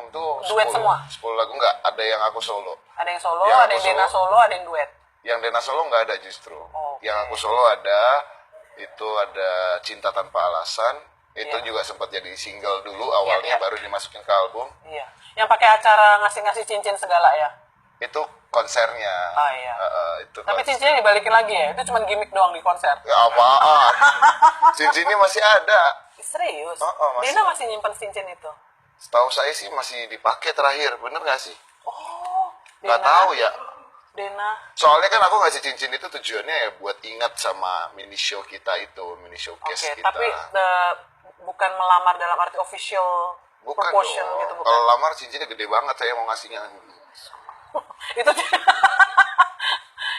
tuh Duet semua? 10 lagu nggak, ada yang aku solo. Ada yang solo, Yang ada aku yang Dena solo. solo, ada yang duet. Yang Dena solo nggak ada justru. Oke. Yang aku solo ada, itu ada Cinta Tanpa Alasan. Itu Iya. juga sempat jadi single dulu awalnya, Iya. baru dimasukin ke album. Iya. Yang pakai acara ngasih-ngasih cincin segala ya. Itu konsernya. Ah, iya. Itu Tapi konser. cincinnya dibalikin lagi ya. Itu cuma gimmick doang di konser. Ya apaan? Cincinnya masih ada. Serius? Masih. Dena masih nyimpen cincin itu. Setahu saya sih masih dipakai terakhir, bener nggak sih? Oh, Nggak Dena. tahu ya. Dena. Soalnya kan aku ngasih cincin itu tujuannya ya buat ingat sama mini show kita itu, mini showcase Oke, kita. tapi bukan melamar dalam arti official Bukan proportion dong. gitu bukan. Kalau lamar cincinnya gede banget, saya mau ngasihnya. Itu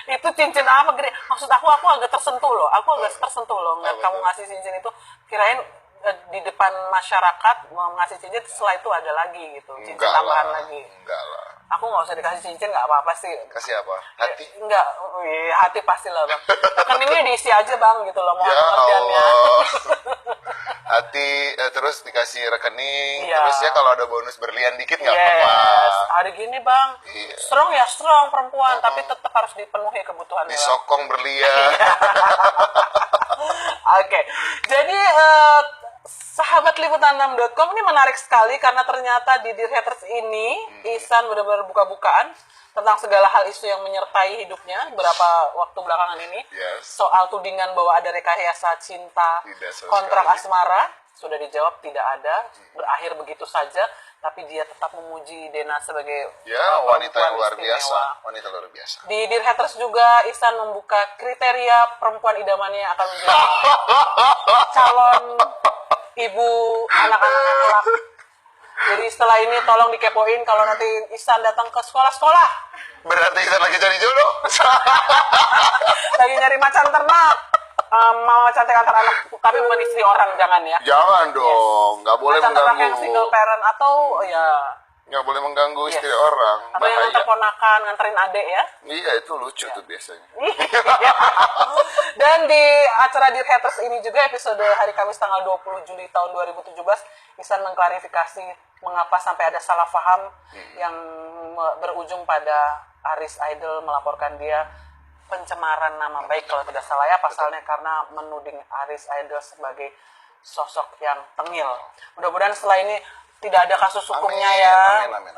itu cincin apa gede? Maksud aku agak tersentuh loh. Aku agak tersentuh loh ngeliat Apa kamu tuh? ngasih cincin itu. Kirain di depan masyarakat mau ngasih cincin setelah itu ada lagi gitu. Cincin Enggak tambahan lah, lagi. enggak lah. Aku nggak usah dikasih cincin nggak apa-apa sih. Kasih apa? Hati? Enggak, hati pasti lah bang. Rekeningnya diisi aja bang gitu loh. Mohon Ya pengertiannya. Allah. Hati, terus dikasih rekening, Iya. terus ya kalau ada bonus berlian dikit nggak Yes, apa-apa. hari gini bang, Iya. strong ya strong perempuan, tapi tetap harus dipenuhi kebutuhannya. Bang. Disokong berlian. Oke, jadi sahabat liputan6.com ini menarik sekali karena ternyata di Dear Haters ini Ihsan benar-benar buka-bukaan tentang segala hal isu yang menyertai hidupnya beberapa waktu belakangan ini. Yes. Soal tudingan bahwa ada rekayasa cinta, Tidak sama kontrak sekali. asmara, sudah dijawab tidak ada, berakhir begitu saja, tapi dia tetap memuji Dena sebagai Ya, wanita yang perempuan luar istimewa. biasa. Wanita luar biasa. Di Dear Haters juga Ihsan membuka kriteria perempuan idamannya yang akan menjadi calon ibu anak-anak kelak. Jadi setelah ini tolong dikepoin kalau nanti Ihsan datang ke sekolah-sekolah Berarti kita lagi cari jodoh. lagi nyari macan ternak, mama cantik antar anak, tapi bukan istri orang, jangan ya. Jangan dong, nggak boleh Macan ternak yang mengganggu. single parent atau ya Nggak boleh mengganggu Yes. istri orang. atau yang nganter Bahaya. ponakan, nganterin adek ya. Iya, itu lucu tuh biasanya. Dan di acara Dear Haters ini juga episode hari Kamis tanggal 20 Juli tahun 2017 Ihsan mengklarifikasi mengapa sampai ada salah paham yang berujung pada Aris Idol melaporkan dia pencemaran nama baik kalau tidak salah ya pasalnya karena menuding Aris Idol sebagai sosok yang tengil. Mudah-mudahan setelah ini tidak ada kasus hukumnya Amin, ya. amin, amin.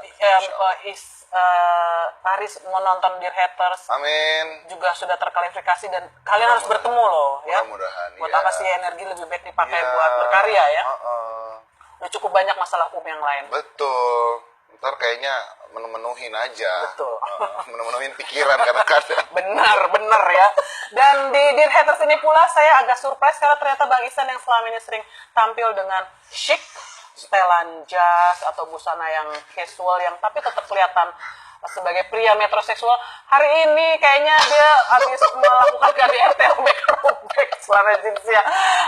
Aris mau nonton Dear Haters Amin. juga sudah terklarifikasi dan kalian harus bertemu loh ya. Mudah-mudahan, Buat iya. apa sih energi lebih baik dipakai Iya. buat berkarya ya. Heeh. Udah cukup banyak masalah hukum yang lain. Betul. Ntar kayaknya menemenuhin aja. Betul. Menemenuhin pikiran kadang-kadang. Benar ya. Dan di Dear Haters ini pula saya agak surprise karena ternyata Bang Ihsan yang selama ini sering tampil dengan chic, setelan jas atau busana yang casual yang tapi tetap kelihatan sebagai pria metroseksual. Hari ini kayaknya dia habis melakukan KDRT robek selama jeansnya.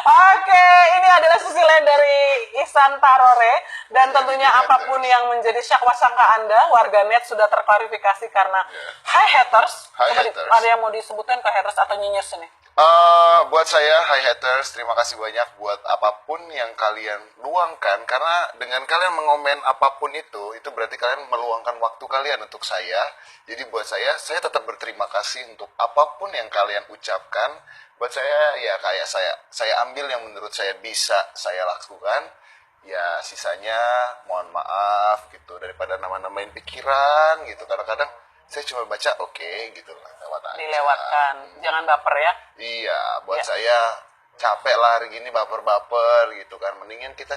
Oke, ini adalah sisi lain dari Ihsan Tarore dan tentunya apapun yang menjadi syakwa sangka Anda, warganet sudah terklarifikasi karena Hi Haters. Hi Coba Haters. ada yang mau disebutkan ke haters atau nyinyir ini? Buat saya, Hi Haters, terima kasih banyak buat apapun yang kalian luangkan. Karena dengan kalian mengomen apapun itu berarti kalian meluangkan waktu kalian untuk saya. Jadi buat saya tetap berterima kasih untuk apapun yang kalian ucapkan. Buat saya, ya kayak saya ambil yang menurut saya bisa saya lakukan. Ya sisanya mohon maaf gitu, daripada nama-namain pikiran gitu. Kadang-kadang saya cuma baca oke gitu lah, lewat aja. Dilewatkan, jangan baper ya. Iya, buat Ya. saya capek lah hari gini baper-baper gitu kan. Mendingan kita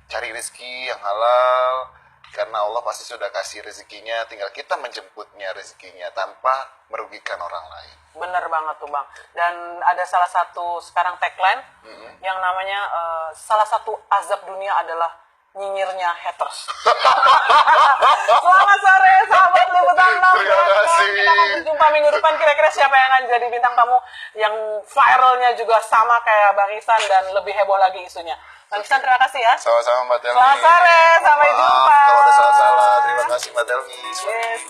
cari rezeki yang halal. Karena Allah pasti sudah kasih rezekinya, tinggal kita menjemputnya rezekinya tanpa merugikan orang lain. Bener banget tuh Bang. Dan ada salah satu sekarang tagline yang namanya salah satu azab dunia adalah nyinyirnya haters. Selamat sore sahabat liputan 6. Terima kasih. Kita akan berjumpa minggu depan kira-kira siapa yang akan jadi bintang tamu yang viralnya juga sama kayak Bang Ihsan dan lebih heboh lagi isunya. Bang Ihsan, terima kasih ya. Sama-sama Mbak Telmi. Selamat sore, sampai Maaf jumpa. kalau ada salah-salah. Terima kasih Mbak Telmi. Yes.